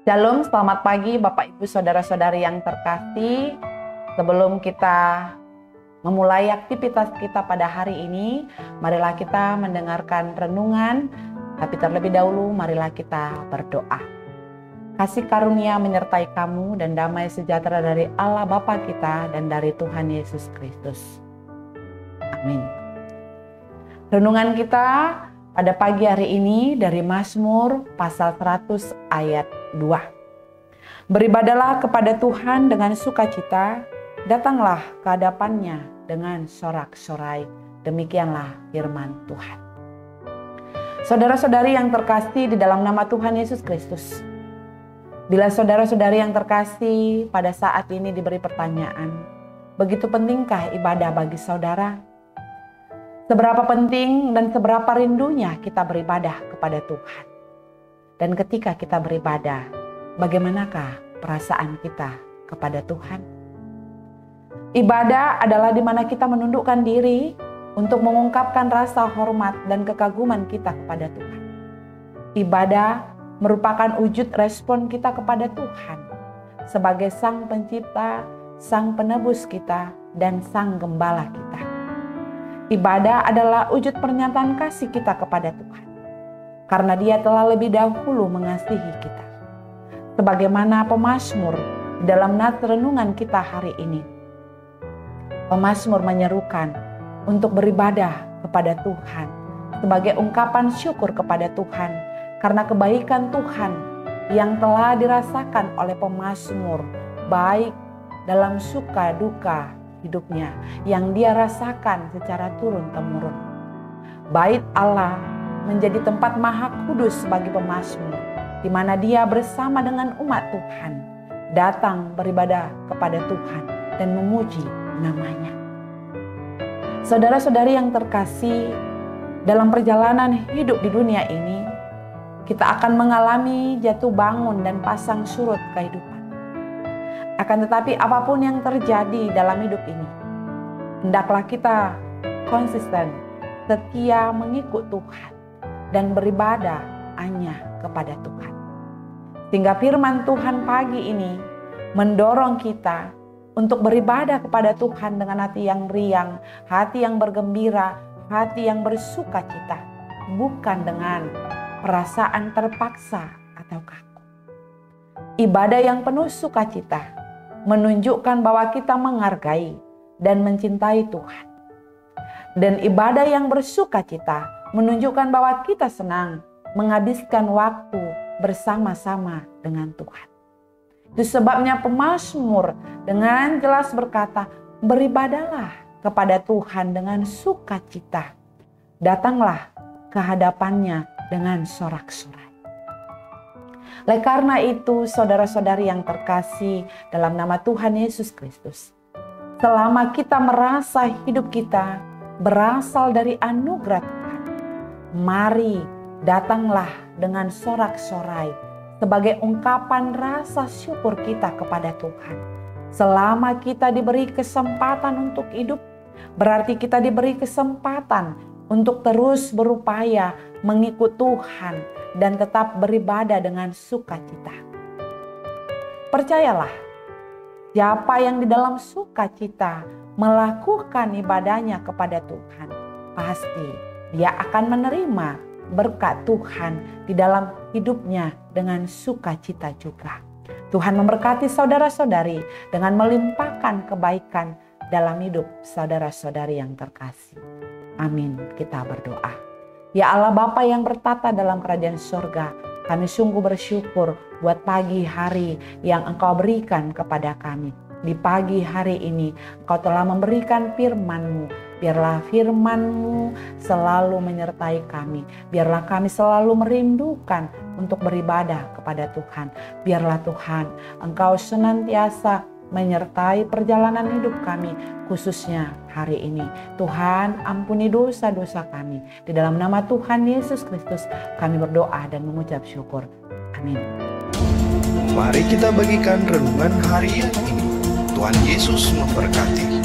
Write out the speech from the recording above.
Shalom, selamat pagi Bapak Ibu Saudara-saudari yang terkasih. Sebelum kita memulai aktivitas kita pada hari ini, marilah kita mendengarkan renungan. Tapi terlebih dahulu marilah kita berdoa. Kasih karunia menyertai kamu dan damai sejahtera dari Allah Bapa kita dan dari Tuhan Yesus Kristus. Amin. Renungan kita pada pagi hari ini dari Mazmur pasal 100 ayat 2. Beribadalah kepada Tuhan dengan sukacita, datanglah ke hadapannya dengan sorak-sorai. Demikianlah firman Tuhan. Saudara-saudari yang terkasih di dalam nama Tuhan Yesus Kristus. Bila saudara-saudari yang terkasih pada saat ini diberi pertanyaan, begitu pentingkah ibadah bagi saudara? Seberapa penting dan seberapa rindunya kita beribadah kepada Tuhan. Dan ketika kita beribadah, bagaimanakah perasaan kita kepada Tuhan? Ibadah adalah di mana kita menundukkan diri untuk mengungkapkan rasa hormat dan kekaguman kita kepada Tuhan. Ibadah merupakan wujud respon kita kepada Tuhan sebagai Sang Pencipta, Sang Penebus kita, dan Sang Gembala kita. Ibadah adalah wujud pernyataan kasih kita kepada Tuhan, karena Dia telah lebih dahulu mengasihi kita. Sebagaimana pemazmur dalam nats renungan kita hari ini, pemazmur menyerukan untuk beribadah kepada Tuhan sebagai ungkapan syukur kepada Tuhan karena kebaikan Tuhan yang telah dirasakan oleh pemazmur, baik dalam suka duka hidupnya yang dia rasakan secara turun-temurun. Bait Allah menjadi tempat maha kudus bagi pemazmur, di mana dia bersama dengan umat Tuhan datang beribadah kepada Tuhan dan memuji namanya. Saudara-saudari yang terkasih, dalam perjalanan hidup di dunia ini, kita akan mengalami jatuh bangun dan pasang surut kehidupan. Akan tetapi apapun yang terjadi dalam hidup ini, hendaklah kita konsisten, setia mengikut Tuhan dan beribadah hanya kepada Tuhan. Sehingga firman Tuhan pagi ini mendorong kita untuk beribadah kepada Tuhan dengan hati yang riang, hati yang bergembira, hati yang bersuka cita, bukan dengan perasaan terpaksa atau kaku. Ibadah yang penuh sukacita menunjukkan bahwa kita menghargai dan mencintai Tuhan. Dan ibadah yang bersukacita menunjukkan bahwa kita senang menghabiskan waktu bersama-sama dengan Tuhan. Itu sebabnya pemazmur dengan jelas berkata, beribadahlah kepada Tuhan dengan sukacita. Datanglah ke hadapannya dengan sorak-sorai. Oleh karena itu, saudara-saudari yang terkasih dalam nama Tuhan Yesus Kristus, selama kita merasa hidup kita berasal dari anugerah Tuhan, mari datanglah dengan sorak-sorai sebagai ungkapan rasa syukur kita kepada Tuhan. Selama kita diberi kesempatan untuk hidup, berarti kita diberi kesempatan untuk terus berupaya mengikut Tuhan dan tetap beribadah dengan sukacita. Percayalah, siapa yang di dalam sukacita melakukan ibadahnya kepada Tuhan, pasti dia akan menerima berkat Tuhan di dalam hidupnya dengan sukacita juga. Tuhan memberkati saudara-saudari dengan melimpahkan kebaikan dalam hidup saudara-saudari yang terkasih. Amin. Kita berdoa. Ya Allah Bapa yang bertata dalam kerajaan surga, kami sungguh bersyukur buat pagi hari yang Engkau berikan kepada kami. Di pagi hari ini Engkau telah memberikan firman-Mu. Biarlah firman-Mu selalu menyertai kami. Biarlah kami selalu merindukan untuk beribadah kepada Tuhan. Biarlah Tuhan Engkau senantiasa menyertai perjalanan hidup kami, khususnya hari ini. Tuhan, ampuni dosa-dosa kami. Di dalam nama Tuhan Yesus Kristus kami berdoa dan mengucap syukur. Amin. Mari kita bagikan renungan harian ini. Tuhan Yesus memberkati.